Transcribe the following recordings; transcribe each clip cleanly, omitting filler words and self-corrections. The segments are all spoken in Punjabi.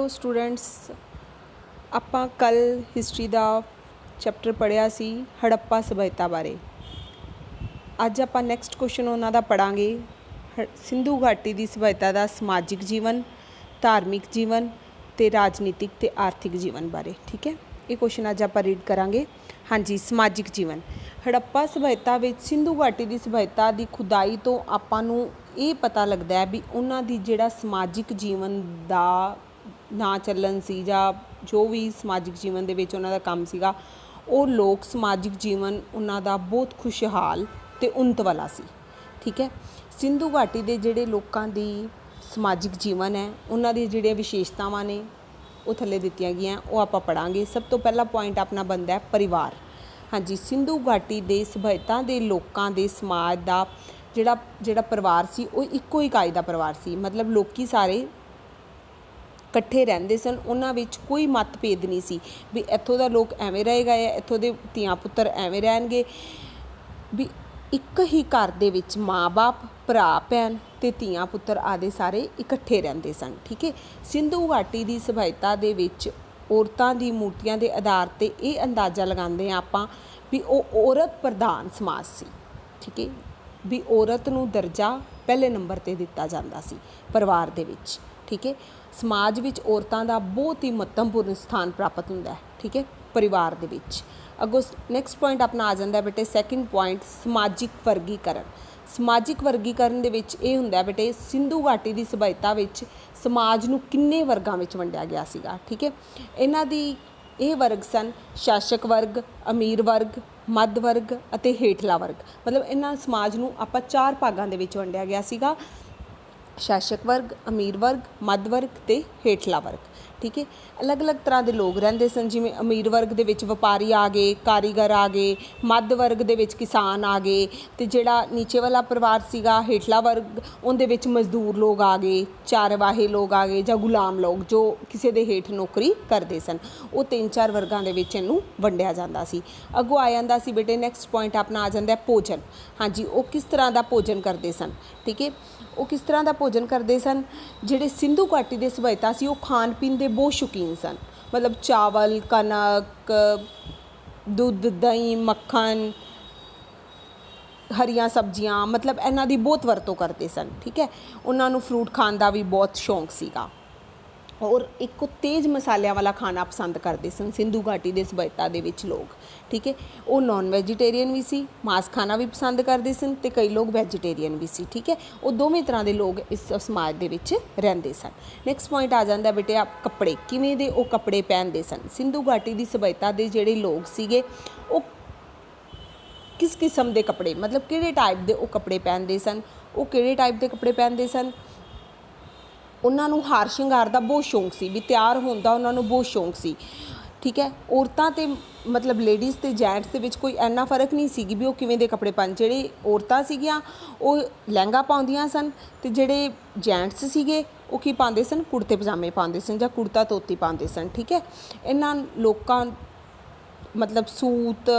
ਹੈਲੋ ਸਟੂਡੈਂਟਸ, ਆਪਾਂ ਕੱਲ੍ਹ ਹਿਸਟਰੀ ਦਾ ਚੈਪਟਰ ਪੜ੍ਹਿਆ ਸੀ ਹੜੱਪਾ ਸਭਿਅਤਾ ਬਾਰੇ। ਅੱਜ ਆਪਾਂ ਨੈਕਸਟ ਕੁਐਸਚਨ ਉਹਨਾਂ ਦਾ ਪੜ੍ਹਾਂਗੇ, ਸਿੰਧੂ ਘਾਟੀ ਦੀ ਸਭਿਅਤਾ ਦਾ ਸਮਾਜਿਕ ਜੀਵਨ, ਧਾਰਮਿਕ ਜੀਵਨ ਅਤੇ ਰਾਜਨੀਤਿਕ ਅਤੇ ਆਰਥਿਕ ਜੀਵਨ ਬਾਰੇ। ਠੀਕ ਹੈ, ਇਹ ਕੁਐਸਚਨ ਅੱਜ ਆਪਾਂ ਰੀਡ ਕਰਾਂਗੇ। ਹਾਂਜੀ, ਸਮਾਜਿਕ ਜੀਵਨ। ਹੜੱਪਾ ਸਭਿਅਤਾ ਵਿੱਚ ਸਿੰਧੂ ਘਾਟੀ ਦੀ ਸਭਿਅਤਾ ਦੀ ਖੁਦਾਈ ਤੋਂ ਆਪਾਂ ਨੂੰ ਇਹ ਪਤਾ ਲੱਗਦਾ ਹੈ ਵੀ ਉਹਨਾਂ ਦੀ ਜਿਹੜਾ ਸਮਾਜਿਕ ਜੀਵਨ ਦਾ ਨਾ ਚੱਲਣ ਸੀ ਜਾਂ ਜੋ ਵੀ ਸਮਾਜਿਕ ਜੀਵਨ ਦੇ ਵਿੱਚ ਉਹਨਾਂ ਦਾ ਕੰਮ ਸੀਗਾ, ਉਹ ਲੋਕ ਸਮਾਜਿਕ ਜੀਵਨ ਉਹਨਾਂ ਦਾ ਬਹੁਤ ਖੁਸ਼ਹਾਲ ਅਤੇ ਉੱਨਤ ਵਾਲਾ ਸੀ। ਠੀਕ ਹੈ, ਸਿੰਧੂ ਘਾਟੀ ਦੇ ਜਿਹੜੇ ਲੋਕਾਂ ਦੀ ਸਮਾਜਿਕ ਜੀਵਨ ਹੈ, ਉਹਨਾਂ ਦੀਆਂ ਜਿਹੜੀਆਂ ਵਿਸ਼ੇਸ਼ਤਾਵਾਂ ਨੇ ਉਹ ਥੱਲੇ ਦਿੱਤੀਆਂ ਗਈਆਂ, ਉਹ ਆਪਾਂ ਪੜ੍ਹਾਂਗੇ। ਸਭ ਤੋਂ ਪਹਿਲਾ ਪੁਆਇੰਟ ਆਪਣਾ ਬਣਦਾ ਹੈ ਪਰਿਵਾਰ। ਹਾਂਜੀ, ਸਿੰਧੂ ਘਾਟੀ ਦੇ ਸਭਿਅਤਾ ਦੇ ਲੋਕਾਂ ਦੇ ਸਮਾਜ ਦਾ ਜਿਹੜਾ ਪਰਿਵਾਰ ਸੀ ਉਹ ਇੱਕੋ ਇਕਾਈ ਦਾ ਪਰਿਵਾਰ ਸੀ। ਮਤਲਬ ਲੋਕੀ ਸਾਰੇ ਇਕੱਠੇ ਰਹਿੰਦੇ ਸਨ, ਉਹਨਾਂ ਵਿੱਚ ਕੋਈ ਮਤਭੇਦ ਨਹੀਂ ਸੀ ਵੀ ਇੱਥੋਂ ਦਾ ਲੋਕ ਐਵੇਂ ਰਹੇਗਾ ਜਾਂ ਇੱਥੋਂ ਦੇ ਧੀਆਂ ਪੁੱਤਰ ਐਵੇਂ ਰਹਿਣਗੇ। ਵੀ ਇੱਕ ਹੀ ਘਰ ਦੇ ਵਿੱਚ ਮਾਂ ਬਾਪ, ਭਰਾ ਭੈਣ ਅਤੇ ਧੀਆਂ ਪੁੱਤਰ ਆਦਿ ਸਾਰੇ ਇਕੱਠੇ ਰਹਿੰਦੇ ਸਨ। ਠੀਕ ਹੈ, ਸਿੰਧੂ ਘਾਟੀ ਦੀ ਸਭਿਅਤਾ ਦੇ ਵਿੱਚ ਔਰਤਾਂ ਦੀ ਮੂਰਤੀਆਂ ਦੇ ਆਧਾਰ 'ਤੇ ਇਹ ਅੰਦਾਜ਼ਾ ਲਗਾਉਂਦੇ ਹਾਂ ਆਪਾਂ ਵੀ ਉਹ ਔਰਤ ਪ੍ਰਧਾਨ ਸਮਾਜ ਸੀ। ਠੀਕ ਹੈ, ਵੀ ਔਰਤ ਨੂੰ ਦਰਜਾ ਪਹਿਲੇ ਨੰਬਰ 'ਤੇ ਦਿੱਤਾ ਜਾਂਦਾ ਸੀ ਪਰਿਵਾਰ ਦੇ ਵਿੱਚ। ਠੀਕ ਹੈ, ਸਮਾਜ ਵਿੱਚ ਔਰਤਾਂ ਦਾ ਬਹੁਤ ਹੀ ਮਹੱਤਵਪੂਰਨ ਸਥਾਨ ਪ੍ਰਾਪਤ ਹੁੰਦਾ ਹੈ। ਠੀਕ ਹੈ, ਪਰਿਵਾਰ ਦੇ ਵਿੱਚ। ਅੱਗੋਂ ਨੈਕਸਟ ਪੁਆਇੰਟ ਆਪਣਾ ਆ ਜਾਂਦਾ ਬੇਟੇ ਸੈਕਿੰਡ ਪੁਆਇੰਟ, ਸਮਾਜਿਕ ਵਰਗੀਕਰਨ। ਸਮਾਜਿਕ ਵਰਗੀਕਰਨ ਦੇ ਵਿੱਚ ਇਹ ਹੁੰਦਾ ਬੇਟੇ ਸਿੰਧੂ ਘਾਟੀ ਦੀ ਸਭਿਅਤਾ ਵਿੱਚ ਸਮਾਜ ਨੂੰ ਕਿੰਨੇ ਵਰਗਾਂ ਵਿੱਚ ਵੰਡਿਆ ਗਿਆ ਸੀਗਾ। ਠੀਕ ਹੈ, ਇਹਨਾਂ ਦੀ ਇਹ ਵਰਗ ਸਨ ਸ਼ਾਸਕ ਵਰਗ, ਅਮੀਰ ਵਰਗ, ਮੱਧ ਵਰਗ ਅਤੇ ਹੇਠਲਾ ਵਰਗ। ਮਤਲਬ ਇਹਨਾਂ ਸਮਾਜ ਨੂੰ ਆਪਾਂ 4 ਭਾਗਾਂ ਦੇ ਵਿੱਚ ਵੰਡਿਆ ਗਿਆ ਸੀਗਾ, ਸ਼ਾਸਕ ਵਰਗ, ਅਮੀਰ ਵਰਗ, ਮੱਧ ਵਰਗ ਅਤੇ ਹੇਠਲਾ ਵਰਗ। ਠੀਕ ਹੈ, ਅਲੱਗ ਅਲੱਗ ਤਰ੍ਹਾਂ ਦੇ ਲੋਕ ਰਹਿੰਦੇ ਸਨ, ਜਿਵੇਂ ਅਮੀਰ ਵਰਗ ਦੇ ਵਿੱਚ ਵਪਾਰੀ ਆ ਗਏ, ਕਾਰੀਗਰ ਆ ਗਏ, ਮੱਧ ਵਰਗ ਦੇ ਵਿੱਚ ਕਿਸਾਨ ਆ ਗਏ, ਅਤੇ ਜਿਹੜਾ ਨੀਚੇ ਵਾਲਾ ਪਰਿਵਾਰ ਸੀਗਾ ਹੇਠਲਾ ਵਰਗ, ਉਹਦੇ ਵਿੱਚ ਮਜ਼ਦੂਰ ਲੋਕ ਆ ਗਏ, ਚਾਰਵਾਹੇ ਲੋਕ ਆ ਗਏ ਜਾਂ ਗੁਲਾਮ ਲੋਕ ਜੋ ਕਿਸੇ ਦੇ ਹੇਠ ਨੌਕਰੀ ਕਰਦੇ ਸਨ। ਉਹ 3-4 ਵਰਗਾਂ ਦੇ ਵਿੱਚ ਇਹਨੂੰ ਵੰਡਿਆ ਜਾਂਦਾ ਸੀ। ਅੱਗੋਂ ਆ ਜਾਂਦਾ ਸੀ ਬੇਟੇ ਨੈਕਸਟ ਪੁਆਇੰਟ ਆਪਣਾ ਆ ਜਾਂਦਾ ਭੋਜਨ। ਹਾਂਜੀ, ਉਹ ਕਿਸ ਤਰ੍ਹਾਂ ਦਾ ਭੋਜਨ ਕਰਦੇ ਸਨ। ਠੀਕ ਹੈ, ਉਹ ਕਿਸ ਤਰ੍ਹਾਂ ਦਾ ਭੋਜਨ ਕਰਦੇ ਸਨ। ਜਿਹੜੇ ਸਿੰਧੂ ਘਾਟੀ ਦੇ ਸਭਿਅਤਾ ਸੀ ਉਹ ਖਾਣ ਪੀਣ ਦੇ ਬਹੁਤ ਸ਼ੌਕੀਨ ਸਨ। ਮਤਲਬ ਚਾਵਲ, ਕਣਕ, ਦੁੱਧ, ਦਹੀਂ, ਮੱਖਣ, ਹਰੀਆਂ ਸਬਜ਼ੀਆਂ, ਮਤਲਬ ਇਹਨਾਂ ਦੀ ਬਹੁਤ ਵਰਤੋਂ ਕਰਦੇ ਸਨ। ਠੀਕ ਹੈ, ਉਹਨਾਂ ਨੂੰ ਫਰੂਟ ਖਾਣ ਦਾ ਵੀ ਬਹੁਤ ਸ਼ੌਂਕ ਸੀਗਾ, ਔਰ ਇੱਕ ਤੇਜ਼ ਮਸਾਲਿਆਂ ਵਾਲਾ ਖਾਣਾ ਪਸੰਦ ਕਰਦੇ ਸਨ ਸਿੰਧੂ ਘਾਟੀ ਦੇ ਸਭਿਅਤਾ ਦੇ ਵਿੱਚ ਲੋਕ। ਠੀਕ ਹੈ, ਉਹ ਨੋਨ ਵੈਜੀਟੇਰੀਅਨ ਵੀ ਸੀ, ਮਾਸ ਖਾਣਾ ਵੀ ਪਸੰਦ ਕਰਦੇ ਸਨ, ਅਤੇ ਕਈ ਲੋਕ ਵੈਜੀਟੇਰੀਅਨ ਵੀ ਸੀ। ਠੀਕ ਹੈ, ਉਹ ਦੋਵੇਂ ਤਰ੍ਹਾਂ ਦੇ ਲੋਕ ਇਸ ਸਮਾਜ ਦੇ ਵਿੱਚ ਰਹਿੰਦੇ ਸਨ। ਨੈਕਸਟ ਪੁਆਇੰਟ ਆ ਜਾਂਦਾ ਬੇਟੇ ਕੱਪੜੇ। ਕਿਵੇਂ ਦੇ ਉਹ ਕੱਪੜੇ ਪਹਿਨਦੇ ਸਨ। ਸਿੰਧੂ ਘਾਟੀ ਦੀ ਸਭਿਅਤਾ ਦੇ ਜਿਹੜੇ ਲੋਕ ਸੀਗੇ ਉਹ ਕਿਸ ਕਿਸਮ ਦੇ ਕੱਪੜੇ, ਮਤਲਬ ਕਿਹੜੇ ਟਾਈਪ ਦੇ ਉਹ ਕੱਪੜੇ ਪਹਿਨਦੇ ਸਨ। ਉਹ ਕਿਹੜੇ ਟਾਈਪ ਦੇ ਕੱਪੜੇ ਪਹਿਨਦੇ ਸਨ। ਉਹਨਾਂ ਨੂੰ ਹਾਰ ਸ਼ਿੰਗਾਰ ਦਾ ਬਹੁਤ ਸ਼ੌਂਕ ਸੀ, ਵੀ ਤਿਆਰ ਹੋਣ ਦਾ ਉਹਨਾਂ ਨੂੰ ਬਹੁਤ ਸ਼ੌਂਕ ਸੀ। ਠੀਕ ਹੈ, ਔਰਤਾਂ ਅਤੇ ਮਤਲਬ ਲੇਡੀਜ਼ ਅਤੇ ਜੈਂਟਸ ਦੇ ਵਿੱਚ ਕੋਈ ਇੰਨਾ ਫਰਕ ਨਹੀਂ ਸੀਗੀ ਵੀ ਉਹ ਕਿਵੇਂ ਦੇ ਕੱਪੜੇ ਪਾਉਣ। ਜਿਹੜੇ ਔਰਤਾਂ ਸੀਗੀਆਂ ਉਹ ਲਹਿੰਗਾ ਪਾਉਂਦੀਆਂ ਸਨ, ਅਤੇ ਜਿਹੜੇ ਜੈਂਟਸ ਸੀਗੇ ਉਹ ਕੀ ਪਾਉਂਦੇ ਸਨ, ਕੁੜਤੇ ਪਜਾਮੇ ਪਾਉਂਦੇ ਸਨ ਜਾਂ ਕੁੜਤਾ ਧੋਤੀ ਪਾਉਂਦੇ ਸਨ। ਠੀਕ ਹੈ, ਇਹਨਾਂ ਲੋਕਾਂ ਮਤਲਬ ਸੂਟ,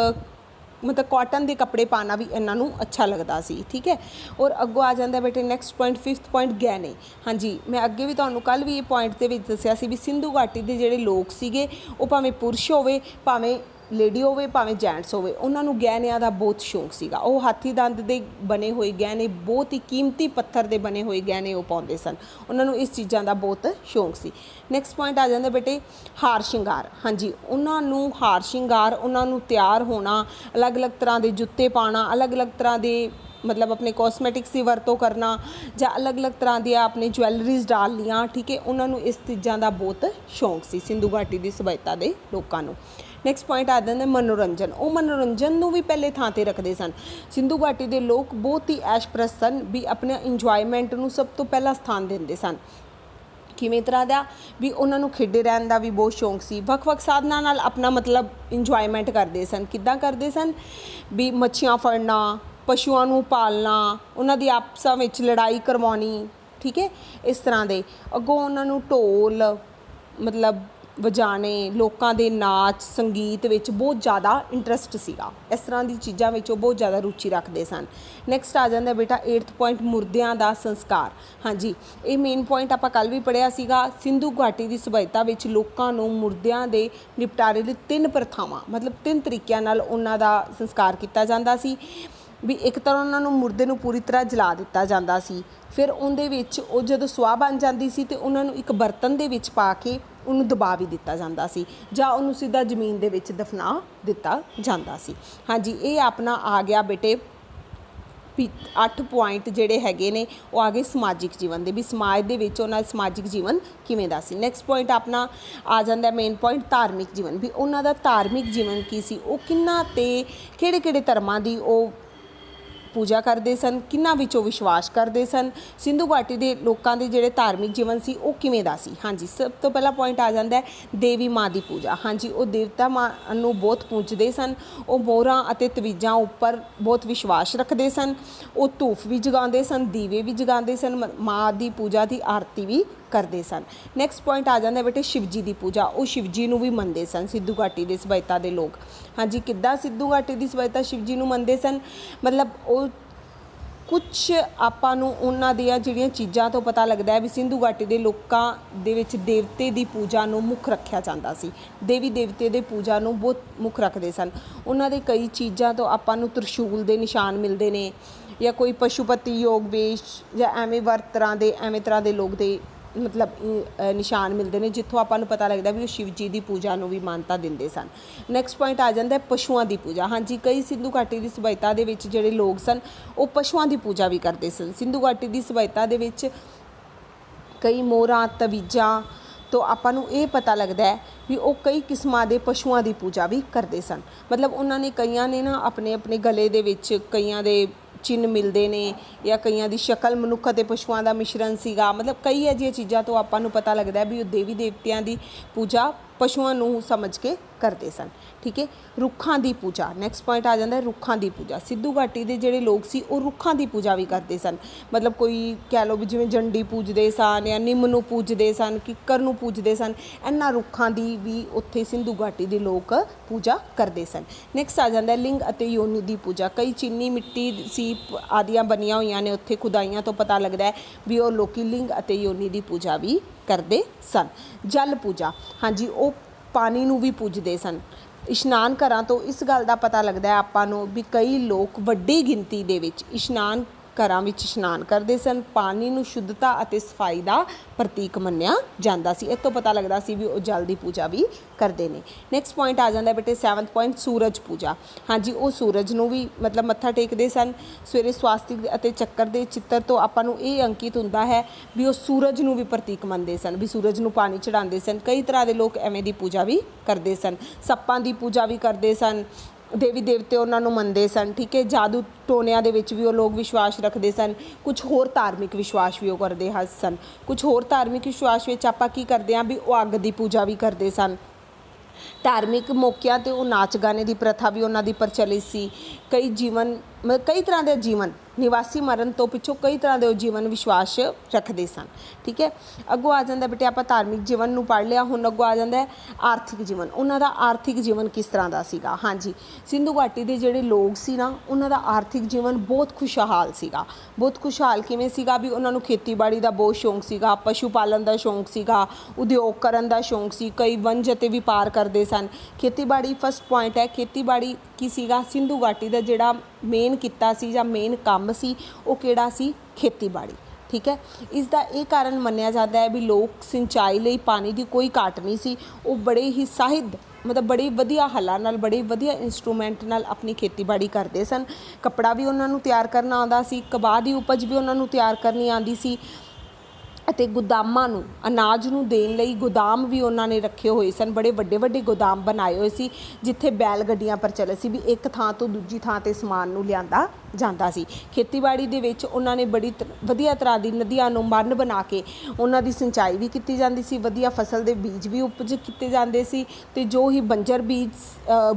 ਮਤਲਬ ਕਾਟਨ ਦੇ ਕੱਪੜੇ ਪਾਉਣਾ ਵੀ ਇਹਨਾਂ ਨੂੰ ਅੱਛਾ ਲੱਗਦਾ ਸੀ। ਠੀਕ ਹੈ, ਔਰ ਅੱਗੋਂ ਆ ਜਾਂਦਾ ਬੇਟੇ ਨੈਕਸਟ ਪੁਆਇੰਟ ਫਿਫਥ ਪੁਆਇੰਟ ਗਹਿਣੇ। ਹਾਂਜੀ, ਮੈਂ ਅੱਗੇ ਵੀ ਤੁਹਾਨੂੰ ਕੱਲ੍ਹ ਵੀ ਇਹ ਪੁਆਇੰਟ ਦੇ ਵਿੱਚ ਦੱਸਿਆ ਸੀ ਵੀ ਸਿੰਧੂ ਘਾਟੀ ਦੇ ਜਿਹੜੇ ਲੋਕ ਸੀਗੇ ਉਹ ਭਾਵੇਂ ਪੁਰਸ਼ ਹੋਵੇ, ਭਾਵੇਂ ਲੇਡੀ ਹੋਵੇ, ਭਾਵੇਂ ਜੈਂਟਸ ਹੋਵੇ, ਉਹਨਾਂ ਨੂੰ ਗਹਿਣਿਆਂ ਦਾ ਬਹੁਤ ਸ਼ੌਂਕ ਸੀਗਾ। ਉਹ ਹਾਥੀ ਦੰਦ ਦੇ ਬਣੇ ਹੋਏ ਗਹਿਣੇ, ਬਹੁਤ ਹੀ ਕੀਮਤੀ ਪੱਥਰ ਦੇ ਬਣੇ ਹੋਏ ਗਹਿਣੇ ਉਹ ਪਾਉਂਦੇ ਸਨ। ਉਹਨਾਂ ਨੂੰ ਇਸ ਚੀਜ਼ਾਂ ਦਾ ਬਹੁਤ ਸ਼ੌਂਕ ਸੀ। ਨੈਕਸਟ ਪੁਆਇੰਟ ਆ ਜਾਂਦਾ ਬੇਟੇ ਹਾਰ ਸ਼ਿੰਗਾਰ। ਹਾਂਜੀ, ਉਹਨਾਂ ਨੂੰ ਹਾਰ ਸ਼ਿੰਗਾਰ, ਉਹਨਾਂ ਨੂੰ ਤਿਆਰ ਹੋਣਾ, ਅਲੱਗ-ਅਲੱਗ ਤਰ੍ਹਾਂ ਦੇ ਜੁੱਤੇ ਪਾਉਣਾ, ਅਲੱਗ-ਅਲੱਗ ਤਰ੍ਹਾਂ ਦੇ ਮਤਲਬ ਆਪਣੇ ਕੋਸਮੈਟਿਕਸ ਦੀ ਵਰਤੋਂ ਕਰਨਾ ਜਾਂ ਅਲੱਗ-ਅਲੱਗ ਤਰ੍ਹਾਂ ਦੀਆਂ ਆਪਣੀ ਜਵੈਲਰੀਜ਼ ਡਾਲਣੀਆਂ। ਠੀਕ ਹੈ, ਉਹਨਾਂ ਨੂੰ ਇਸ ਚੀਜ਼ਾਂ ਦਾ ਬਹੁਤ ਸ਼ੌਂਕ ਸੀ ਸਿੰਧੂ ਘਾਟੀ ਦੀ ਸਭਿਅਤਾ ਦੇ ਲੋਕਾਂ ਨੂੰ। ਨੈਕਸਟ ਪੁਆਇੰਟ ਆ ਜਾਂਦਾ ਮਨੋਰੰਜਨ। ਉਹ ਮਨੋਰੰਜਨ ਨੂੰ ਵੀ ਪਹਿਲੇ ਥਾਂ 'ਤੇ ਰੱਖਦੇ ਸਨ। ਸਿੰਧੂ ਘਾਟੀ ਦੇ ਲੋਕ ਬਹੁਤ ਹੀ ਐਸ਼ਪ੍ਰਸਤ ਸਨ, ਵੀ ਆਪਣੇ ਇੰਜੋਇਮੈਂਟ ਨੂੰ ਸਭ ਤੋਂ ਪਹਿਲਾ ਸਥਾਨ ਦਿੰਦੇ ਸਨ। ਕਿਵੇਂ ਤਰ੍ਹਾਂ ਦਾ ਵੀ ਉਹਨਾਂ ਨੂੰ ਖੇਡੇ ਰਹਿਣ ਦਾ ਵੀ ਬਹੁਤ ਸ਼ੌਂਕ ਸੀ। ਵੱਖ-ਵੱਖ ਸਾਧਨਾਂ ਨਾਲ ਆਪਣਾ ਮਤਲਬ ਇੰਜੋਇਮੈਂਟ ਕਰਦੇ ਸਨ। ਕਿੱਦਾਂ ਕਰਦੇ ਸਨ ਵੀ ਮੱਛੀਆਂ ਫੜਨਾ, ਪਸ਼ੂਆਂ ਨੂੰ ਪਾਲਣਾ, ਉਹਨਾਂ ਦੀ ਆਪਸਾਂ ਵਿੱਚ ਲੜਾਈ ਕਰਵਾਉਣੀ। ਠੀਕ ਹੈ, ਇਸ ਤਰ੍ਹਾਂ ਦੇ। ਅੱਗੋਂ ਉਹਨਾਂ ਨੂੰ ਢੋਲ, ਮਤਲਬ ਵਜਾਣੇ, ਲੋਕਾਂ ਦੇ ਨਾਚ ਸੰਗੀਤ ਵਿੱਚ ਬਹੁਤ ਜ਼ਿਆਦਾ ਇੰਟਰਸਟ ਸੀਗਾ। ਇਸ ਤਰ੍ਹਾਂ ਦੀ ਚੀਜ਼ਾਂ ਵਿੱਚ ਉਹ ਬਹੁਤ ਜ਼ਿਆਦਾ ਰੁਚੀ ਰੱਖਦੇ ਸਨ। ਨੈਕਸਟ ਆ ਜਾਂਦਾ ਬੇਟਾ 8th ਪੁਆਇੰਟ ਮੁਰਦਿਆਂ ਦਾ ਸੰਸਕਾਰ। ਹਾਂਜੀ, ਇਹ ਮੇਨ ਪੁਆਇੰਟ ਆਪਾਂ ਕੱਲ੍ਹ ਵੀ ਪੜ੍ਹਿਆ ਸੀਗਾ। ਸਿੰਧੂ ਘਾਟੀ ਦੀ ਸਭਿਅਤਾ ਵਿੱਚ ਲੋਕਾਂ ਨੂੰ ਮੁਰਦਿਆਂ ਦੇ ਨਿਪਟਾਰੇ ਲਈ 3 ਪ੍ਰਥਾਵਾਂ ਮਤਲਬ 3 ਤਰੀਕਿਆਂ ਨਾਲ ਉਹਨਾਂ ਦਾ ਸੰਸਕਾਰ ਕੀਤਾ ਜਾਂਦਾ ਸੀ। ਵੀ ਇੱਕ ਤਾਂ ਉਹਨਾਂ ਨੂੰ ਮੁਰਦੇ ਨੂੰ ਪੂਰੀ ਤਰ੍ਹਾਂ ਜਲਾ ਦਿੱਤਾ ਜਾਂਦਾ ਸੀ। ਫਿਰ ਉਹਦੇ ਵਿੱਚ ਉਹ ਜਦੋਂ ਸੁਆਹ ਬਣ ਜਾਂਦੀ ਸੀ ਤਾਂ ਉਹਨਾਂ ਨੂੰ ਇੱਕ ਬਰਤਨ ਦੇ ਵਿੱਚ ਪਾ ਕੇ ਉਹਨੂੰ ਦਬਾ ਵੀ ਦਿੱਤਾ ਜਾਂਦਾ ਸੀ ਜਾਂ ਉਹਨੂੰ ਸਿੱਧਾ ਜ਼ਮੀਨ ਦੇ ਵਿੱਚ ਦਫਨਾ ਦਿੱਤਾ ਜਾਂਦਾ ਸੀ। ਹਾਂਜੀ, ਇਹ ਆਪਣਾ ਆ ਗਿਆ ਬੇਟੇ 8 ਪੁਆਇੰਟ ਜਿਹੜੇ ਹੈਗੇ ਨੇ ਉਹ ਆ ਗਏ ਸਮਾਜਿਕ ਜੀਵਨ ਦੇ, ਵੀ ਸਮਾਜ ਦੇ ਵਿੱਚ ਉਹਨਾਂ ਦਾ ਸਮਾਜਿਕ ਜੀਵਨ ਕਿਵੇਂ ਦਾ ਸੀ। ਨੈਕਸਟ ਪੁਆਇੰਟ ਆਪਣਾ ਆ ਜਾਂਦਾ ਮੇਨ ਪੁਆਇੰਟ ਧਾਰਮਿਕ ਜੀਵਨ, ਵੀ ਉਹਨਾਂ ਦਾ ਧਾਰਮਿਕ ਜੀਵਨ ਕੀ ਸੀ, ਉਹ ਕਿਹਨਾਂ ਤੇ ਕਿਹੜੇ ਕਿਹੜੇ ਧਰਮਾਂ ਦੀ ਉਹ ਪੂਜਾ ਕਰਦੇ ਸਨ, ਕਿਹਨਾਂ ਵਿੱਚ ਉਹ ਵਿਸ਼ਵਾਸ ਕਰਦੇ ਸਨ। ਸਿੰਧੂ ਘਾਟੀ ਦੇ ਲੋਕਾਂ ਦੇ ਜਿਹੜੇ ਧਾਰਮਿਕ ਜੀਵਨ ਸੀ ਉਹ ਕਿਵੇਂ ਦਾ ਸੀ। ਹਾਂਜੀ, ਸਭ ਤੋਂ ਪਹਿਲਾ ਪੁਆਇੰਟ ਆ ਜਾਂਦਾ ਦੇਵੀ ਮਾਂ ਦੀ ਪੂਜਾ। ਹਾਂਜੀ, ਉਹ ਦੇਵਤਾ ਮਾਂ ਨੂੰ ਬਹੁਤ ਪੂਜਦੇ ਸਨ। ਉਹ ਮੋਹਰਾਂ ਅਤੇ ਤਵੀਜ਼ਾਂ ਉੱਪਰ ਬਹੁਤ ਵਿਸ਼ਵਾਸ ਰੱਖਦੇ ਸਨ। ਉਹ ਧੂਫ ਵੀ ਜਗਾਉਂਦੇ ਸਨ, ਦੀਵੇ ਵੀ ਜਗਾਉਂਦੇ ਸਨ, ਮਾਂ ਦੀ ਪੂਜਾ ਦੀ ਆਰਤੀ ਵੀ ਕਰਦੇ ਸਨ। ਨੈਕਸਟ ਪੁਆਇੰਟ ਆ ਜਾਂਦਾ ਬੇਟੇ ਸ਼ਿਵਜੀ ਦੀ ਪੂਜਾ। ਉਹ ਸ਼ਿਵਜੀ ਨੂੰ ਵੀ ਮੰਨਦੇ ਸਨ ਸਿੰਧੂ ਘਾਟੀ ਦੇ ਸਭਿਅਤਾ ਦੇ ਲੋਕ। ਹਾਂਜੀ, ਕਿੱਦਾਂ ਸਿੰਧੂ ਘਾਟੀ ਦੀ ਸਭਿਅਤਾ ਸ਼ਿਵਜੀ ਨੂੰ ਮੰਨਦੇ ਸਨ, ਮਤਲਬ ਉਹ ਕੁਛ ਆਪਾਂ ਨੂੰ ਉਹਨਾਂ ਦੀਆਂ ਜਿਹੜੀਆਂ ਚੀਜ਼ਾਂ ਤੋਂ ਪਤਾ ਲੱਗਦਾ ਹੈ ਵੀ ਸਿੰਧੂ ਘਾਟੀ ਦੇ ਲੋਕਾਂ ਦੇ ਵਿੱਚ ਦੇਵਤੇ ਦੀ ਪੂਜਾ ਨੂੰ ਮੁੱਖ ਰੱਖਿਆ ਜਾਂਦਾ ਸੀ। ਦੇਵੀ ਦੇਵਤੇ ਦੇ ਪੂਜਾ ਨੂੰ ਬਹੁਤ ਮੁੱਖ ਰੱਖਦੇ ਸਨ। ਉਹਨਾਂ ਦੇ ਕਈ ਚੀਜ਼ਾਂ ਤੋਂ ਆਪਾਂ ਨੂੰ ਤ੍ਰਿਸ਼ੂਲ ਦੇ ਨਿਸ਼ਾਨ ਮਿਲਦੇ ਨੇ ਜਾਂ ਕੋਈ ਪਸ਼ੂਪਤੀ ਯੋਗ ਵੇਸ਼ ਜਾਂ ਐਵੇਂ ਤਰ੍ਹਾਂ ਦੇ ਲੋਕ ਦੇ ਮਤਲਬ ਨਿਸ਼ਾਨ ਮਿਲਦੇ ਨੇ, ਜਿੱਥੋਂ ਆਪਾਂ ਨੂੰ ਪਤਾ ਲੱਗਦਾ ਵੀ ਉਹ ਸ਼ਿਵ ਜੀ ਦੀ ਪੂਜਾ ਨੂੰ ਵੀ ਮਾਨਤਾ ਦਿੰਦੇ ਸਨ। ਨੈਕਸਟ ਪੁਆਇੰਟ ਆ ਜਾਂਦਾ ਪਸ਼ੂਆਂ ਦੀ ਪੂਜਾ। ਹਾਂਜੀ, ਕਈ ਸਿੰਧੂ ਘਾਟੀ ਦੀ ਸਭਿਅਤਾ ਦੇ ਵਿੱਚ ਜਿਹੜੇ ਲੋਕ ਸਨ ਉਹ ਪਸ਼ੂਆਂ ਦੀ ਪੂਜਾ ਵੀ ਕਰਦੇ ਸਨ। ਸਿੰਧੂ ਘਾਟੀ ਦੀ ਸਭਿਅਤਾ ਦੇ ਵਿੱਚ ਕਈ ਮੋਹਰਾਂ ਤਵੀਜ਼ਾਂ ਤੋਂ ਆਪਾਂ ਨੂੰ ਇਹ ਪਤਾ ਲੱਗਦਾ ਹੈ ਵੀ ਉਹ ਕਈ ਕਿਸਮਾਂ ਦੇ ਪਸ਼ੂਆਂ ਦੀ ਪੂਜਾ ਵੀ ਕਰਦੇ ਸਨ। ਮਤਲਬ ਉਹਨਾਂ ਨੇ ਕਈਆਂ ਨੇ ਨਾ ਆਪਣੇ ਆਪਣੇ ਗਲੇ ਦੇ ਵਿੱਚ ਕਈਆਂ ਦੇ ਚਿੰਨ੍ਹ ਮਿਲਦੇ ਨੇ ਜਾਂ ਕਈਆਂ ਦੀ ਸ਼ਕਲ ਮਨੁੱਖ ਅਤੇ ਪਸ਼ੂਆਂ ਦਾ ਮਿਸ਼ਰਣ ਸੀਗਾ। ਮਤਲਬ ਕਈ ਅਜਿਹੀਆਂ ਚੀਜ਼ਾਂ ਤੋਂ ਆਪਾਂ ਨੂੰ ਪਤਾ ਲੱਗਦਾ ਵੀ ਉਹ ਦੇਵੀ ਦੇਵਤਿਆਂ ਦੀ ਪੂਜਾ ਪਸ਼ੂਆਂ ਨੂੰ ਸਮਝ ਕੇ ਕਰਦੇ ਸਨ। ਠੀਕ ਹੈ, ਰੁੱਖਾਂ ਦੀ ਪੂਜਾ। ਨੈਕਸਟ ਪੁਆਇੰਟ ਆ ਜਾਂਦਾ ਰੁੱਖਾਂ ਦੀ ਪੂਜਾ। ਸਿੰਧੂ ਘਾਟੀ ਦੇ ਜਿਹੜੇ ਲੋਕ ਸੀ ਉਹ ਰੁੱਖਾਂ ਦੀ ਪੂਜਾ ਵੀ ਕਰਦੇ ਸਨ। ਮਤਲਬ ਕੋਈ ਕਹਿ ਲਓ ਵੀ ਜਿਵੇਂ ਜੰਡੀ ਪੂਜਦੇ ਸਨ ਜਾਂ ਨਿੰਮ ਨੂੰ ਪੂਜਦੇ ਸਨ, ਕਿੱਕਰ ਨੂੰ ਪੂਜਦੇ ਸਨ, ਇਹਨਾਂ ਰੁੱਖਾਂ ਦੀ ਵੀ ਉੱਥੇ ਸਿੰਧੂ ਘਾਟੀ ਦੇ ਲੋਕ ਪੂਜਾ ਕਰਦੇ ਸਨ। ਨੈਕਸਟ ਆ ਜਾਂਦਾ ਲਿੰਗ ਅਤੇ ਯੋਨੀ ਦੀ ਪੂਜਾ। ਕਈ ਚੀਨੀ ਮਿੱਟੀ ਸੀ ਆਦੀਆਂ ਬਣੀਆਂ ਹੋਈਆਂ ਨੇ ਉੱਥੇ, ਖੁਦਾਈਆਂ ਤੋਂ ਪਤਾ ਲੱਗਦਾ ਵੀ ਉਹ ਲੋਕੀ ਲਿੰਗ ਅਤੇ ਯੋਨੀ ਦੀ ਪੂਜਾ ਵੀ ਕਰਦੇ ਸਨ। ਜਲ ਪੂਜਾ। ਹਾਂਜੀ, ਉਹ ਪਾਣੀ ਨੂੰ ਵੀ ਪੂਜਦੇ ਸਨ। ਇਸ਼ਨਾਨ ਘਰਾਂ ਤੋਂ ਇਸ ਗੱਲ ਦਾ ਪਤਾ ਲੱਗਦਾ ਆਪਾਂ ਨੂੰ ਵੀ ਕਈ ਲੋਕ ਵੱਡੀ ਗਿਣਤੀ ਦੇ ਵਿੱਚ ਇਸ਼ਨਾਨ ਘਰਾਂ ਵਿੱਚ ਇਸ਼ਨਾਨ ਕਰਦੇ ਸਨ। ਪਾਣੀ ਨੂੰ ਸ਼ੁੱਧਤਾ ਅਤੇ ਸਫਾਈ ਦਾ ਪ੍ਰਤੀਕ ਮੰਨਿਆ ਜਾਂਦਾ ਸੀ। ਇਹ ਤੋਂ ਪਤਾ ਲੱਗਦਾ ਸੀ ਵੀ ਉਹ ਜਲ ਦੀ ਪੂਜਾ ਵੀ ਕਰਦੇ ਨੇ। ਨੈਕਸਟ ਪੁਆਇੰਟ ਆ ਜਾਂਦਾ ਬੇਟੇ 7th ਪੁਆਇੰਟ ਸੂਰਜ ਪੂਜਾ। ਹਾਂਜੀ, ਉਹ ਸੂਰਜ ਨੂੰ ਵੀ ਮਤਲਬ ਮੱਥਾ ਟੇਕਦੇ ਸਨ। ਸਵੇਰੇ ਸਵਾਸਤਿਕ ਅਤੇ ਚੱਕਰ ਦੇ ਚਿੱਤਰ ਤੋਂ ਆਪਾਂ ਨੂੰ ਇਹ ਅੰਕਿਤ ਹੁੰਦਾ ਹੈ ਵੀ ਉਹ ਸੂਰਜ ਨੂੰ ਵੀ ਪ੍ਰਤੀਕ ਮੰਨਦੇ ਸਨ, ਵੀ ਸੂਰਜ ਨੂੰ ਪਾਣੀ ਚੜਾਉਂਦੇ ਸਨ। ਕਈ ਤਰ੍ਹਾਂ ਦੇ ਲੋਕ ਐਵੇਂ ਦੀ ਪੂਜਾ ਵੀ ਕਰਦੇ ਸਨ। ਸੱਪਾਂ ਦੀ ਪੂਜਾ ਵੀ ਕਰਦੇ ਸਨ। ਦੇਵੀ ਦੇਵਤੇ ਉਹਨਾਂ ਨੂੰ ਮੰਨਦੇ ਸਨ। ਠੀਕ ਹੈ, ਜਾਦੂ ਟੋਨਿਆਂ ਦੇ ਵਿੱਚ ਵੀ ਉਹ ਲੋਕ ਵਿਸ਼ਵਾਸ ਰੱਖਦੇ ਸਨ। ਕੁਝ ਹੋਰ ਧਾਰਮਿਕ ਵਿਸ਼ਵਾਸ ਵੀ ਉਹ ਕਰਦੇ ਸਨ। ਕੁਝ ਹੋਰ ਧਾਰਮਿਕ ਵਿਸ਼ਵਾਸ ਵਿੱਚ ਆਪਾਂ ਕੀ ਕਰਦੇ ਹਾਂ ਵੀ ਉਹ ਅੱਗ ਦੀ ਪੂਜਾ ਵੀ ਕਰਦੇ ਸਨ। ਧਾਰਮਿਕ ਮੌਕਿਆਂ 'ਤੇ ਉਹ ਨਾਚ ਗਾਣੇ ਦੀ ਪ੍ਰਥਾ ਵੀ ਉਹਨਾਂ ਦੀ ਪ੍ਰਚਲਿਤ ਸੀ। ਕਈ ਤਰ੍ਹਾਂ ਦੇ ਜੀਵਨ ਨਿਵਾਸੀ ਮਰਨ ਤੋਂ ਪਿੱਛੋਂ ਕਈ ਤਰ੍ਹਾਂ ਦੇ ਉਹ ਜੀਵਨ ਵਿਸ਼ਵਾਸ ਰੱਖਦੇ ਸਨ। ਠੀਕ ਹੈ, ਅੱਗੋਂ ਆ ਜਾਂਦਾ ਬੇਟੇ ਆਪਾਂ ਧਾਰਮਿਕ ਜੀਵਨ ਨੂੰ ਪੜ੍ਹ ਲਿਆ। ਹੁਣ ਅੱਗੋਂ ਆ ਜਾਂਦਾ ਆਰਥਿਕ ਜੀਵਨ। ਉਹਨਾਂ ਦਾ ਆਰਥਿਕ ਜੀਵਨ ਕਿਸ ਤਰ੍ਹਾਂ ਦਾ ਸੀਗਾ। ਹਾਂਜੀ, ਸਿੰਧੂ ਘਾਟੀ ਦੇ ਜਿਹੜੇ ਲੋਕ ਸੀ ਨਾ ਉਹਨਾਂ ਦਾ ਆਰਥਿਕ ਜੀਵਨ ਬਹੁਤ ਖੁਸ਼ਹਾਲ ਸੀਗਾ। ਬਹੁਤ ਖੁਸ਼ਹਾਲ ਕਿਵੇਂ ਸੀਗਾ ਵੀ ਉਹਨਾਂ ਨੂੰ ਖੇਤੀਬਾੜੀ ਦਾ ਬਹੁਤ ਸ਼ੌਂਕ ਸੀਗਾ, ਪਸ਼ੂ ਪਾਲਣ ਦਾ ਸ਼ੌਂਕ ਸੀਗਾ, ਉਦਯੋਗ ਕਰਨ ਦਾ ਸ਼ੌਂਕ ਸੀ। ਕਈ ਵਣਜ ਅਤੇ ਵਪਾਰ ਕਰਦੇ ਸਨ। ਖੇਤੀਬਾੜੀ ਫਸਟ ਪੁਆਇੰਟ ਹੈ। ਖੇਤੀਬਾੜੀ ਕੀ ਸੀਗਾ, ਸਿੰਧੂ ਘਾਟੀ ਦਾ ਜਿਹੜਾ ਮੇਨ ਕਿੱਤਾ ਸੀ ਜਾਂ ਮੇਨ ਕੰਮ ਸੀ ਉਹ ਕਿਹੜਾ ਸੀ, ਖੇਤੀਬਾੜੀ। ਠੀਕ ਹੈ, ਇਸ ਦਾ ਇਹ ਕਾਰਨ ਮੰਨਿਆ ਜਾਂਦਾ ਹੈ ਵੀ ਲੋਕ ਸਿੰਚਾਈ ਲਈ ਪਾਣੀ ਦੀ ਕੋਈ ਘਾਟ ਨਹੀਂ ਸੀ। ਉਹ ਬੜੇ ਹੀ ਮਤਲਬ ਬੜੇ ਵਧੀਆ ਹੱਲਾਂ ਨਾਲ, ਬੜੇ ਵਧੀਆ ਇੰਸਟਰੂਮੈਂਟ ਨਾਲ ਆਪਣੀ ਖੇਤੀਬਾੜੀ ਕਰਦੇ ਸਨ। ਕੱਪੜਾ ਵੀ ਉਹਨਾਂ ਨੂੰ ਤਿਆਰ ਕਰਨਾ ਆਉਂਦਾ ਸੀ, ਕਪਾਹ ਦੀ ਉਪਜ ਵੀ ਉਹਨਾਂ ਨੂੰ ਤਿਆਰ ਕਰਨੀ ਆਉਂਦੀ ਸੀ ਅਤੇ ਗੋਦਾਮਾਂ ਨੂੰ ਅਨਾਜ ਨੂੰ ਦੇਣ ਲਈ ਗੋਦਾਮ ਵੀ ਉਹਨਾਂ ਨੇ ਰੱਖੇ ਹੋਏ ਸਨ। ਬੜੇ ਵੱਡੇ ਵੱਡੇ ਗੋਦਾਮ ਬਣਾਏ ਹੋਏ ਸੀ ਜਿੱਥੇ ਬੈਲ ਗੱਡੀਆਂ ਪ੍ਰਚਲਿਤ ਸੀ ਵੀ ਇੱਕ ਥਾਂ ਤੋਂ ਦੂਜੀ ਥਾਂ 'ਤੇ ਸਮਾਨ ਨੂੰ ਲਿਆਂਦਾ ਜਾਂਦਾ ਸੀ। ਖੇਤੀਬਾੜੀ ਦੇ ਵਿੱਚ ਉਹਨਾਂ ਨੇ ਬੜੀ ਵਧੀਆ ਤਰ੍ਹਾਂ ਦੀ ਨਦੀਆਂ ਨੂੰ ਬੰਨ੍ਹ ਬਣਾ ਕੇ ਉਹਨਾਂ ਦੀ ਸਿੰਚਾਈ ਵੀ ਕੀਤੀ ਜਾਂਦੀ ਸੀ। ਵਧੀਆ ਫਸਲ ਦੇ ਬੀਜ ਵੀ ਉਪਜ ਕੀਤੇ ਜਾਂਦੇ ਸੀ ਅਤੇ ਜੋ ਹੀ ਬੰਜਰ ਬੀਜ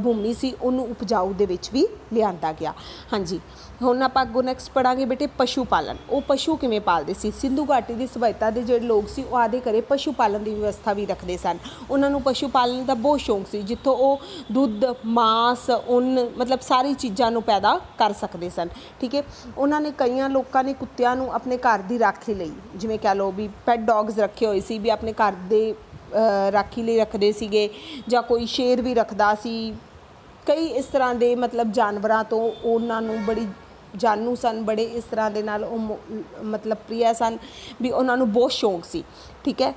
ਭੂਮੀ ਸੀ ਉਹਨੂੰ ਉਪਜਾਊ ਦੇ ਵਿੱਚ ਵੀ लिआंदा गया। हाँ जी, ਹੁਣ ਆਪਾਂ ਅੱਗੋਂ ਨੈਕਸਟ ਪੜਾਂਗੇ ਬੇਟੇ ਪਸ਼ੂ ਪਾਲਣ। ਉਹ ਪਸ਼ੂ ਕਿਵੇਂ ਪਾਲਦੇ ਸੀ? ਸਿੰਧੂ ਘਾਟੀ ਦੀ ਸਭਿਅਤਾ ਦੇ ਜਿਹੜੇ ਲੋਕ ਸੀ ਉਹ ਆਦੇ ਘਰੇ ਪਸ਼ੂ ਪਾਲਣ ਦੀ ਵਿਵਸਥਾ ਵੀ ਰੱਖਦੇ ਸਨ। ਉਹਨਾਂ ਨੂੰ ਪਸ਼ੂ ਪਾਲਣ ਦਾ ਬਹੁਤ ਸ਼ੌਂਕ ਸੀ, ਜਿੱਥੋਂ ਉਹ ਦੁੱਧ, ਮਾਸ, ਉੱਨ ਮਤਲਬ ਸਾਰੀ ਚੀਜ਼ਾਂ ਨੂੰ ਪੈਦਾ ਕਰ ਸਕਦੇ ਸਨ। ਠੀਕ ਹੈ, ਉਹਨਾਂ ਨੇ ਕਈਆਂ ਲੋਕਾਂ ਨੇ ਕੁੱਤਿਆਂ ਨੂੰ ਆਪਣੇ ਘਰ ਦੀ ਰਾਖੀ ਲਈ, ਜਿਵੇਂ ਕਹਿ ਲਓ ਵੀ ਪੈਟ ਡੌਗਸ ਰੱਖੇ ਹੋਏ ਸੀ, ਵੀ ਆਪਣੇ ਘਰ ਦੇ ਰਾਖੀ ਲਈ ਰੱਖਦੇ ਸੀਗੇ, ਜਾਂ ਕੋਈ ਸ਼ੇਰ ਵੀ ਰੱਖਦਾ ਸੀ। ਕਈ ਇਸ ਤਰ੍ਹਾਂ ਦੇ ਮਤਲਬ ਜਾਨਵਰਾਂ ਤੋਂ ਉਹਨਾਂ ਨੂੰ ਬੜੀ ਜਾਣੂ ਸਨ, ਬੜੇ ਇਸ ਤਰ੍ਹਾਂ ਦੇ ਨਾਲ ਉਹ ਮਤਲਬ ਪ੍ਰਿਆ ਸਨ, ਵੀ ਉਹਨਾਂ ਨੂੰ ਬਹੁਤ ਸ਼ੌਂਕ ਸੀ। ਠੀਕ ਹੈ,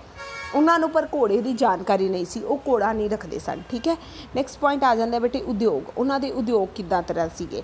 ਉਹਨਾਂ ਨੂੰ ਪਰ ਘੋੜੇ ਦੀ ਜਾਣਕਾਰੀ ਨਹੀਂ ਸੀ, ਉਹ ਘੋੜਾ ਨਹੀਂ ਰੱਖਦੇ ਸਨ। ਠੀਕ ਹੈ, ਨੈਕਸਟ ਪੁਆਇੰਟ ਆ ਜਾਂਦਾ ਬੇਟੇ ਉਦਯੋਗ। ਉਹਨਾਂ ਦੇ ਉਦਯੋਗ ਕਿੱਦਾਂ ਤਰ੍ਹਾਂ ਸੀਗੇ?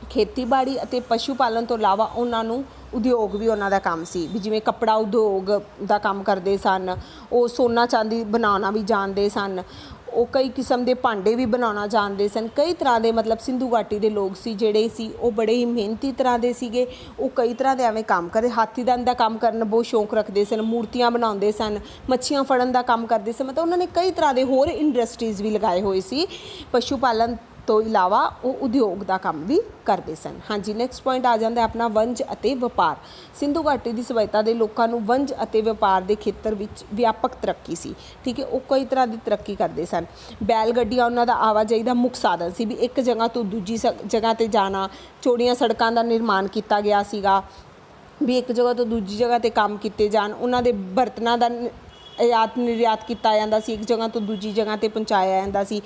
ਖੇਤੀਬਾੜੀ ਅਤੇ ਪਸ਼ੂ ਪਾਲਣ ਤੋਂ ਇਲਾਵਾ ਉਹਨਾਂ ਨੂੰ ਉਦਯੋਗ ਵੀ ਉਹਨਾਂ ਦਾ ਕੰਮ ਸੀ, ਵੀ ਜਿਵੇਂ ਕੱਪੜਾ ਉਦਯੋਗ ਦਾ ਕੰਮ ਕਰਦੇ ਸਨ, ਉਹ ਸੋਨਾ ਚਾਂਦੀ ਬਣਾਉਣਾ ਵੀ ਜਾਣਦੇ ਸਨ, ਉਹ ਕਈ ਕਿਸਮ ਦੇ ਭਾਂਡੇ ਵੀ ਬਣਾਉਣਾ ਜਾਣਦੇ ਸਨ। ਕਈ ਤਰ੍ਹਾਂ ਦੇ ਮਤਲਬ ਸਿੰਧੂ ਘਾਟੀ ਦੇ ਲੋਕ ਸੀ ਜਿਹੜੇ ਸੀ ਉਹ ਬੜੇ ਹੀ ਮਿਹਨਤੀ ਤਰ੍ਹਾਂ ਦੇ ਸੀਗੇ। ਉਹ ਕਈ ਤਰ੍ਹਾਂ ਦੇ ਐਵੇਂ ਕੰਮ ਕਰਦੇ, ਹਾਥੀ ਦੰਦ ਦਾ ਕੰਮ ਕਰਨ ਬਹੁਤ ਸ਼ੌਂਕ ਰੱਖਦੇ ਸਨ, ਮੂਰਤੀਆਂ ਬਣਾਉਂਦੇ ਸਨ, ਮੱਛੀਆਂ ਫੜਨ ਦਾ ਕੰਮ ਕਰਦੇ ਸਨ। ਮਤਲਬ ਉਹਨਾਂ ਨੇ ਕਈ ਤਰ੍ਹਾਂ ਦੇ ਹੋਰ ਇੰਡਸਟਰੀਜ਼ ਵੀ ਲਗਾਏ ਹੋਏ ਸੀ। ਪਸ਼ੂ ਪਾਲਣ ਤੋਂ ਇਲਾਵਾ ਉਹ ਉਦਯੋਗ ਦਾ ਕੰਮ ਵੀ ਕਰਦੇ ਸਨ। ਹਾਂਜੀ, ਨੈਕਸਟ ਪੁਆਇੰਟ ਆ ਜਾਂਦਾ ਆਪਣਾ ਵਣਜ ਅਤੇ ਵਪਾਰ। ਸਿੰਧੂ ਘਾਟੀ ਦੀ ਸਭਿਅਤਾ ਦੇ ਲੋਕਾਂ ਨੂੰ ਵਣਜ ਅਤੇ ਵਪਾਰ ਦੇ ਖੇਤਰ ਵਿੱਚ ਵਿਆਪਕ ਤਰੱਕੀ ਸੀ। ਠੀਕ ਹੈ, ਉਹ ਕਈ ਤਰ੍ਹਾਂ ਦੀ ਤਰੱਕੀ ਕਰਦੇ ਸਨ। ਬੈਲ ਗੱਡੀਆਂ ਉਹਨਾਂ ਦਾ ਆਵਾਜਾਈ ਦਾ ਮੁੱਖ ਸਾਧਨ ਸੀ, ਵੀ ਇੱਕ ਜਗ੍ਹਾ ਤੋਂ ਦੂਜੀ ਜਗ੍ਹਾ 'ਤੇ ਜਾਣਾ। ਚੌੜੀਆਂ ਸੜਕਾਂ ਦਾ ਨਿਰਮਾਣ ਕੀਤਾ ਗਿਆ ਸੀਗਾ, ਵੀ ਇੱਕ ਜਗ੍ਹਾ ਤੋਂ ਦੂਜੀ ਜਗ੍ਹਾ 'ਤੇ ਕੰਮ ਕੀਤੇ ਜਾਣ। ਉਹਨਾਂ ਦੇ ਬਰਤਨਾਂ ਦਾ ਆਯਾਤ ਨਿਰਯਾਤ ਕੀਤਾ ਜਾਂਦਾ ਸੀ, ਇੱਕ ਜਗ੍ਹਾ ਤੋਂ ਦੂਜੀ ਜਗ੍ਹਾ 'ਤੇ ਪਹੁੰਚਾਇਆ ਜਾਂਦਾ ਸੀ।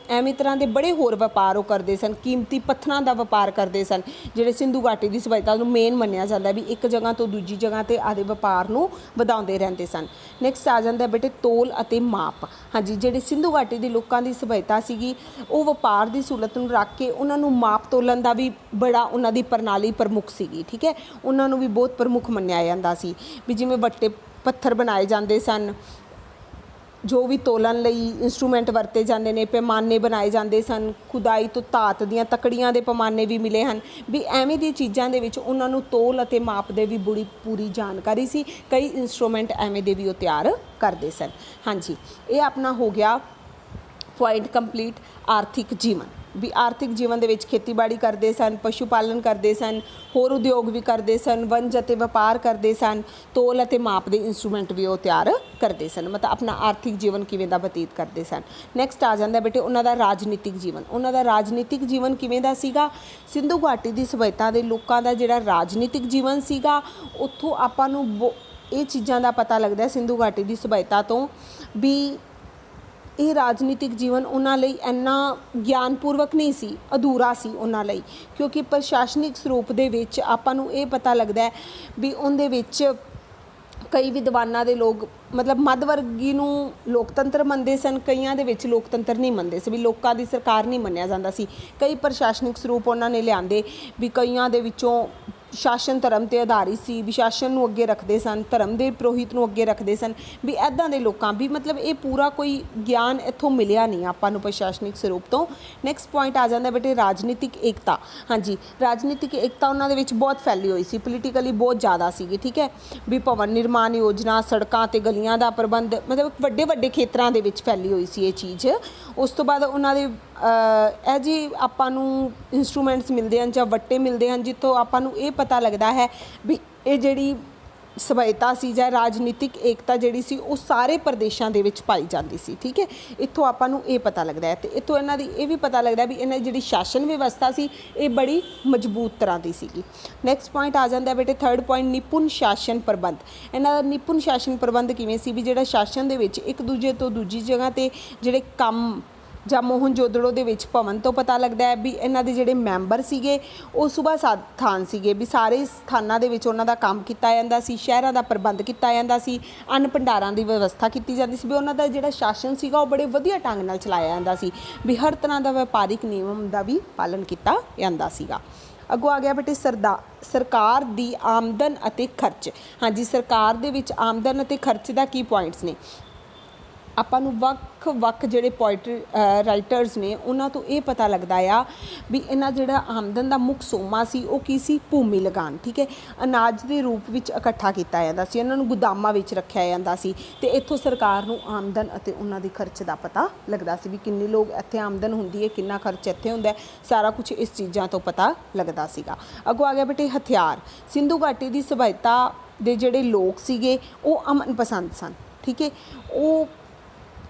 ਐਵੇਂ ਤਰ੍ਹਾਂ ਦੇ ਬੜੇ ਹੋਰ ਵਪਾਰ ਉਹ ਕਰਦੇ ਸਨ। ਕੀਮਤੀ ਪੱਥਰਾਂ ਦਾ ਵਪਾਰ ਕਰਦੇ ਸਨ, ਜਿਹੜੇ ਸਿੰਧੂ ਘਾਟੀ ਦੀ ਸਭਿਅਤਾ ਨੂੰ ਮੇਨ ਮੰਨਿਆ ਜਾਂਦਾ, ਵੀ ਇੱਕ ਜਗ੍ਹਾ ਤੋਂ ਦੂਜੀ ਜਗ੍ਹਾ 'ਤੇ ਆਦੇ ਵਪਾਰ ਨੂੰ ਵਧਾਉਂਦੇ ਰਹਿੰਦੇ ਸਨ। ਨੈਕਸਟ ਆ ਜਾਂਦਾ ਬੇਟੇ ਤੋਲ ਅਤੇ ਮਾਪ। ਹਾਂਜੀ, ਜਿਹੜੇ ਸਿੰਧੂ ਘਾਟੀ ਦੇ ਲੋਕਾਂ ਦੀ ਸਭਿਅਤਾ ਸੀਗੀ, ਉਹ ਵਪਾਰ ਦੀ ਸਹੂਲਤ ਨੂੰ ਰੱਖ ਕੇ ਉਹਨਾਂ ਨੂੰ ਮਾਪ ਤੋਲਣ ਦਾ ਵੀ ਬੜਾ ਉਹਨਾਂ ਦੀ ਪ੍ਰਣਾਲੀ ਪ੍ਰਮੁੱਖ ਸੀਗੀ। ਠੀਕ ਹੈ, ਉਹਨਾਂ ਨੂੰ ਵੀ ਬਹੁਤ ਪ੍ਰਮੁੱਖ ਮੰਨਿਆ ਜਾਂਦਾ ਸੀ, ਵੀ ਜਿਵੇਂ ਵੱਟੇ ਪੱਥਰ ਬਣਾਏ ਜਾਂਦੇ ਸਨ, ਜੋ ਵੀ ਤੋਲਣ ਲਈ ਇੰਸਟਰੂਮੈਂਟ ਵਰਤੇ ਜਾਂਦੇ ਨੇ, ਪੈਮਾਨੇ ਬਣਾਏ ਜਾਂਦੇ ਸਨ, ਖੁਦਾਈ ਤੋਂ ਧਾਤ ਦੀਆਂ ਤਕੜੀਆਂ ਦੇ ਪੈਮਾਨੇ ਵੀ ਮਿਲੇ ਹਨ। ਵੀ ਐਵੇਂ ਦੀਆਂ ਚੀਜ਼ਾਂ ਦੇ ਵਿੱਚ ਉਹਨਾਂ ਨੂੰ ਤੋਲ ਅਤੇ ਮਾਪ ਦੇ ਵੀ ਬੜੀ ਪੂਰੀ ਜਾਣਕਾਰੀ ਸੀ। ਕਈ ਇੰਸਟਰੂਮੈਂਟ ਐਵੇਂ ਦੇ ਵੀ ਉਹ ਤਿਆਰ ਕਰਦੇ ਸਨ। ਹਾਂਜੀ, ਇਹ ਆਪਣਾ ਹੋ ਗਿਆ ਪੁਆਇੰਟ ਕੰਪਲੀਟ। ਆਰਥਿਕ ਜੀਵਨ, ਵੀ ਆਰਥਿਕ ਜੀਵਨ ਦੇ ਵਿੱਚ ਖੇਤੀਬਾੜੀ ਕਰਦੇ ਸਨ, ਪਸ਼ੂ ਪਾਲਣ ਕਰਦੇ ਸਨ, ਹੋਰ ਉਦਯੋਗ ਵੀ ਕਰਦੇ ਸਨ, ਵਣਜ ਅਤੇ ਵਪਾਰ ਕਰਦੇ ਸਨ, ਤੋਲ ਅਤੇ ਮਾਪ ਦੇ ਇੰਸਟਰੂਮੈਂਟ ਵੀ ਉਹ ਤਿਆਰ ਕਰਦੇ ਸਨ। ਮਤਲਬ ਆਪਣਾ ਆਰਥਿਕ ਜੀਵਨ ਕਿਵੇਂ ਦਾ ਬਤੀਤ ਕਰਦੇ ਸਨ। ਨੈਕਸਟ ਆ ਜਾਂਦਾ ਬੇਟੇ ਉਹਨਾਂ ਦਾ ਰਾਜਨੀਤਿਕ ਜੀਵਨ। ਉਹਨਾਂ ਦਾ ਰਾਜਨੀਤਿਕ ਜੀਵਨ ਕਿਵੇਂ ਦਾ ਸੀਗਾ? ਸਿੰਧੂ ਘਾਟੀ ਦੀ ਸਭਿਅਤਾ ਦੇ ਲੋਕਾਂ ਦਾ ਜਿਹੜਾ ਰਾਜਨੀਤਿਕ ਜੀਵਨ ਸੀਗਾ, ਉੱਥੋਂ ਆਪਾਂ ਨੂੰ ਇਹ ਚੀਜ਼ਾਂ ਦਾ ਪਤਾ ਲੱਗਦਾ ਸਿੰਧੂ ਘਾਟੀ ਦੀ ਸਭਿਅਤਾ ਤੋਂ, ਵੀ ਇਹ ਰਾਜਨੀਤਿਕ ਜੀਵਨ ਉਹਨਾਂ ਲਈ ਇੰਨਾ ਗਿਆਨਪੂਰਵਕ ਨਹੀਂ ਸੀ, ਅਧੂਰਾ ਸੀ ਉਹਨਾਂ ਲਈ, ਕਿਉਂਕਿ ਪ੍ਰਸ਼ਾਸਨਿਕ ਸਰੂਪ ਦੇ ਵਿੱਚ ਆਪਾਂ ਨੂੰ ਇਹ ਪਤਾ ਲੱਗਦਾ ਵੀ ਉਹਦੇ ਵਿੱਚ ਕਈ ਵਿਦਵਾਨਾਂ ਦੇ ਲੋਕ ਮਤਲਬ ਮੱਧ ਵਰਗੀ ਨੂੰ ਲੋਕਤੰਤਰ ਮੰਨਦੇ ਸਨ, ਕਈਆਂ ਦੇ ਵਿੱਚ ਲੋਕਤੰਤਰ ਨਹੀਂ ਮੰਨਦੇ ਸੀ, ਵੀ ਲੋਕਾਂ ਦੀ ਸਰਕਾਰ ਨਹੀਂ ਮੰਨਿਆ ਜਾਂਦਾ ਸੀ। ਕਈ ਪ੍ਰਸ਼ਾਸਨਿਕ ਸਰੂਪ ਉਹਨਾਂ ਨੇ ਲਿਆਂਦੇ, ਵੀ ਕਈਆਂ ਦੇ ਵਿੱਚੋਂ ਸ਼ਾਸਨ ਧਰਮ 'ਤੇ ਆਧਾਰਿਤ ਸੀ, ਵੀ ਸ਼ਾਸਨ ਨੂੰ ਅੱਗੇ ਰੱਖਦੇ ਸਨ, ਧਰਮ ਦੇ ਪੁਰੋਹਿਤ ਨੂੰ ਅੱਗੇ ਰੱਖਦੇ ਸਨ, ਵੀ ਇੱਦਾਂ ਦੇ ਲੋਕਾਂ ਵੀ ਮਤਲਬ ਇਹ ਪੂਰਾ ਕੋਈ ਗਿਆਨ ਇੱਥੋਂ ਮਿਲਿਆ ਨਹੀਂ ਆਪਾਂ ਨੂੰ ਪ੍ਰਸ਼ਾਸਨਿਕ ਸਰੂਪ ਤੋਂ। ਨੈਕਸਟ ਪੁਆਇੰਟ ਆ ਜਾਂਦਾ ਬੇਟੇ ਰਾਜਨੀਤਿਕ ਏਕਤਾ। ਹਾਂਜੀ, ਰਾਜਨੀਤਿਕ ਏਕਤਾ ਉਹਨਾਂ ਦੇ ਵਿੱਚ ਬਹੁਤ ਫੈਲੀ ਹੋਈ ਸੀ, ਪੋਲੀਟੀਕਲੀ ਬਹੁਤ ਜ਼ਿਆਦਾ ਸੀਗੀ। ਠੀਕ ਹੈ, ਵੀ ਭਵਨ ਨਿਰਮਾਣ ਯੋਜਨਾ, ਸੜਕਾਂ ਅਤੇ ਗਲੀਆਂ ਦਾ ਪ੍ਰਬੰਧ, ਮਤਲਬ ਵੱਡੇ ਵੱਡੇ ਖੇਤਰਾਂ ਦੇ ਵਿੱਚ ਫੈਲੀ ਹੋਈ ਸੀ ਇਹ ਚੀਜ਼। ਉਸ ਤੋਂ ਬਾਅਦ ਉਹਨਾਂ ਦੇ ਇਹ ਜੀ ਆਪਾਂ ਨੂੰ ਇੰਸਟਰੂਮੈਂਟਸ ਮਿਲਦੇ ਹਨ ਜਾਂ ਵੱਟੇ ਮਿਲਦੇ ਹਨ, ਜਿੱਥੋਂ ਆਪਾਂ ਨੂੰ ਇਹ ਪਤਾ ਲੱਗਦਾ ਹੈ ਵੀ ਇਹ ਜਿਹੜੀ ਸਭਿਅਤਾ ਸੀ ਜਾਂ ਰਾਜਨੀਤਿਕ ਏਕਤਾ ਜਿਹੜੀ ਸੀ ਉਹ ਸਾਰੇ ਪ੍ਰਦੇਸ਼ਾਂ ਦੇ ਵਿੱਚ ਪਾਈ ਜਾਂਦੀ ਸੀ। ਠੀਕ ਹੈ, ਇੱਥੋਂ ਆਪਾਂ ਨੂੰ ਇਹ ਪਤਾ ਲੱਗਦਾ ਹੈ। ਅਤੇ ਇੱਥੋਂ ਇਹਨਾਂ ਦੀ ਇਹ ਵੀ ਪਤਾ ਲੱਗਦਾ ਵੀ ਇਹਨਾਂ ਦੀ ਜਿਹੜੀ ਸ਼ਾਸਨ ਵਿਵਸਥਾ ਸੀ ਇਹ ਬੜੀ ਮਜ਼ਬੂਤ ਤਰ੍ਹਾਂ ਦੀ ਸੀਗੀ। ਨੈਕਸਟ ਪੁਆਇੰਟ ਆ ਜਾਂਦਾ ਬੇਟੇ ਥਰਡ ਪੁਆਇੰਟ ਨਿਪੁੰਨ ਸ਼ਾਸਨ ਪ੍ਰਬੰਧ। ਇਹਨਾਂ ਦਾ ਨਿਪੁੰਨ ਸ਼ਾਸਨ ਪ੍ਰਬੰਧ ਕਿਵੇਂ ਸੀ? ਵੀ ਜਿਹੜਾ ਸ਼ਾਸਨ ਦੇ ਵਿੱਚ ਇੱਕ ਦੂਜੇ ਤੋਂ ਦੂਜੀ ਜਗ੍ਹਾ 'ਤੇ ਜਿਹੜੇ ਕੰਮ ਜਾਂ ਮੋਹਨਜੋਦੜੋ ਦੇ ਵਿੱਚ ਭਵਨ ਤੋਂ ਪਤਾ ਲੱਗਦਾ ਹੈ ਵੀ ਇਹਨਾਂ ਦੇ ਜਿਹੜੇ ਮੈਂਬਰ ਸੀਗੇ ਉਹ ਸੂਬਾ ਸਥਾਨ ਸੀਗੇ, ਵੀ ਸਾਰੇ ਸਥਾਨਾਂ ਦੇ ਵਿੱਚ ਉਹਨਾਂ ਦਾ ਕੰਮ ਕੀਤਾ ਜਾਂਦਾ ਸੀ, ਸ਼ਹਿਰਾਂ ਦਾ ਪ੍ਰਬੰਧ ਕੀਤਾ ਜਾਂਦਾ ਸੀ, ਅੰਨ ਭੰਡਾਰਾਂ ਦੀ ਵਿਵਸਥਾ ਕੀਤੀ ਜਾਂਦੀ ਸੀ, ਵੀ ਉਹਨਾਂ ਦਾ ਜਿਹੜਾ ਸ਼ਾਸਨ ਸੀਗਾ ਉਹ ਬੜੇ ਵਧੀਆ ਢੰਗ ਨਾਲ ਚਲਾਇਆ ਜਾਂਦਾ ਸੀ, ਵੀ ਹਰ ਤਰ੍ਹਾਂ ਦਾ ਵਪਾਰਿਕ ਨਿਯਮ ਦਾ ਵੀ ਪਾਲਣ ਕੀਤਾ ਜਾਂਦਾ ਸੀਗਾ। ਅੱਗੋਂ ਆ ਗਿਆ ਬੇਟੇ ਸਰਕਾਰ ਦੀ ਆਮਦਨ ਅਤੇ ਖਰਚ। ਹਾਂਜੀ, ਸਰਕਾਰ ਦੇ ਵਿੱਚ ਆਮਦਨ ਅਤੇ ਖਰਚ ਦਾ ਕੀ ਪੁਆਇੰਟਸ ਨੇ? ਆਪਾਂ ਨੂੰ ਵੱਖ ਜਿਹੜੇ ਪੋਇਟਰੀ ਰਾਈਟਰਸ ਨੇ ਉਹਨਾਂ ਤੋਂ ਇਹ ਪਤਾ ਲੱਗਦਾ ਆ ਵੀ ਇਹਨਾਂ ਜਿਹੜਾ ਆਮਦਨ ਦਾ ਮੁੱਖ ਸੋਮਾ ਸੀ ਉਹ ਕੀ ਸੀ, ਭੂਮੀ ਲਗਾਨ। ਠੀਕ ਹੈ, ਅਨਾਜ ਦੇ ਰੂਪ ਵਿੱਚ ਇਕੱਠਾ ਕੀਤਾ ਜਾਂਦਾ ਸੀ, ਇਹਨਾਂ ਨੂੰ ਗੋਦਾਮਾਂ ਵਿੱਚ ਰੱਖਿਆ ਜਾਂਦਾ ਸੀ ਅਤੇ ਇੱਥੋਂ ਸਰਕਾਰ ਨੂੰ ਆਮਦਨ ਅਤੇ ਉਹਨਾਂ ਦੇ ਖਰਚ ਦਾ ਪਤਾ ਲੱਗਦਾ ਸੀ ਵੀ ਕਿੰਨੇ ਲੋਕ ਇੱਥੇ ਆਮਦਨ ਹੁੰਦੀ ਹੈ, ਕਿੰਨਾ ਖਰਚ ਇੱਥੇ ਹੁੰਦਾ, ਸਾਰਾ ਕੁਝ ਇਸ ਚੀਜ਼ਾਂ ਤੋਂ ਪਤਾ ਲੱਗਦਾ ਸੀਗਾ। ਅੱਗੋਂ ਆ ਗਿਆ ਬੇਟੇ ਹਥਿਆਰ। ਸਿੰਧੂ ਘਾਟੀ ਦੀ ਸਭਿਅਤਾ ਦੇ ਜਿਹੜੇ ਲੋਕ ਸੀਗੇ ਉਹ ਅਮਨ ਪਸੰਦ ਸਨ। ਠੀਕ ਹੈ, ਉਹ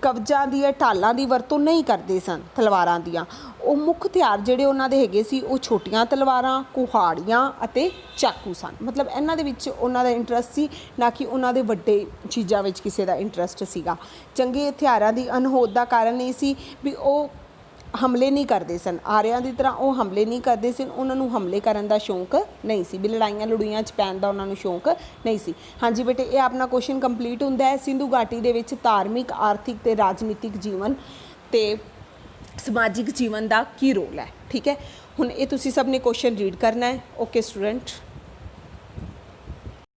ਕਬਜ਼ਾਂ ਦੀਆਂ ਢਾਲਾਂ ਦੀ ਵਰਤੋਂ ਨਹੀਂ ਕਰਦੇ ਸਨ, ਤਲਵਾਰਾਂ ਦੀਆਂ। ਉਹ ਮੁੱਖ ਹਥਿਆਰ ਜਿਹੜੇ ਉਹਨਾਂ ਦੇ ਹੈਗੇ ਸੀ ਉਹ ਛੋਟੀਆਂ ਤਲਵਾਰਾਂ, ਕੁਹਾੜੀਆਂ ਅਤੇ ਚਾਕੂ ਸਨ। ਮਤਲਬ ਇਹਨਾਂ ਦੇ ਵਿੱਚ ਉਹਨਾਂ ਦਾ ਇੰਟਰਸਟ ਸੀ, ਨਾ ਕਿ ਉਹਨਾਂ ਦੇ ਵੱਡੇ ਚੀਜ਼ਾਂ ਵਿੱਚ ਕਿਸੇ ਦਾ ਇੰਟਰਸਟ ਸੀਗਾ। ਚੰਗੇ ਹਥਿਆਰਾਂ ਦੀ ਅਣਹੋਂਦ ਦਾ ਕਾਰਨ ਇਹ ਸੀ ਵੀ ਉਹ ਹਮਲੇ ਨਹੀਂ ਕਰਦੇ ਸਨ, ਆਰਿਆਂ ਦੀ ਤਰ੍ਹਾਂ ਉਹ ਹਮਲੇ ਨਹੀਂ ਕਰਦੇ ਸਨ, ਉਹਨਾਂ ਨੂੰ ਹਮਲੇ ਕਰਨ ਦਾ ਸ਼ੌਂਕ ਨਹੀਂ ਸੀ, ਵੀ ਲੜਾਈਆਂ ਲੜੂਈਆਂ 'ਚ ਪੈਣ ਦਾ ਉਹਨਾਂ ਨੂੰ ਸ਼ੌਂਕ ਨਹੀਂ ਸੀ। ਹਾਂਜੀ ਬੇਟੇ, ਇਹ ਆਪਣਾ ਕੁਐਸਚਨ ਕੰਪਲੀਟ ਹੁੰਦਾ ਹੈ। ਸਿੰਧੂ ਘਾਟੀ ਦੇ ਵਿੱਚ ਧਾਰਮਿਕ, ਆਰਥਿਕ ਅਤੇ ਰਾਜਨੀਤਿਕ ਜੀਵਨ ਅਤੇ ਸਮਾਜਿਕ ਜੀਵਨ ਦਾ ਕੀ ਰੋਲ ਹੈ। ਠੀਕ ਹੈ, ਹੁਣ ਇਹ ਤੁਸੀਂ ਸਭ ਨੇ ਕੁਐਸਚਨ ਰੀਡ ਕਰਨਾ ਹੈ। Okay student.